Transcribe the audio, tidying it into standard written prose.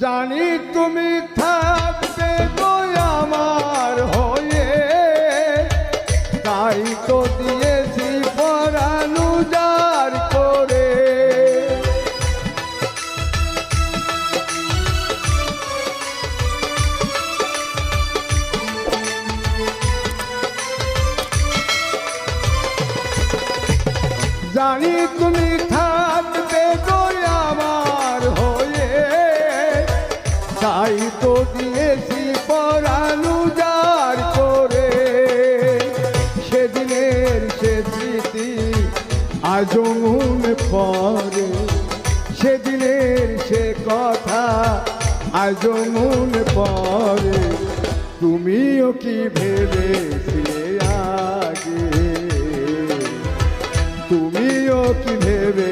জানি তুমি থাকবে গো আমার হয়ে, তাই তো দিয়েছি পরাণ উজাড় করে। জানি তুমি থাকবে গো আমার হয়ে, তাই তো দিয়েছি পরাণ উজাড় করে। সেদিনের সে স্মৃতি আজও মনে পড়ে, সেদিনের সে কথা আজও মনে পড়ে। তুমিও কি ভেবেছিলে আগে, তুমিও কি ভেবে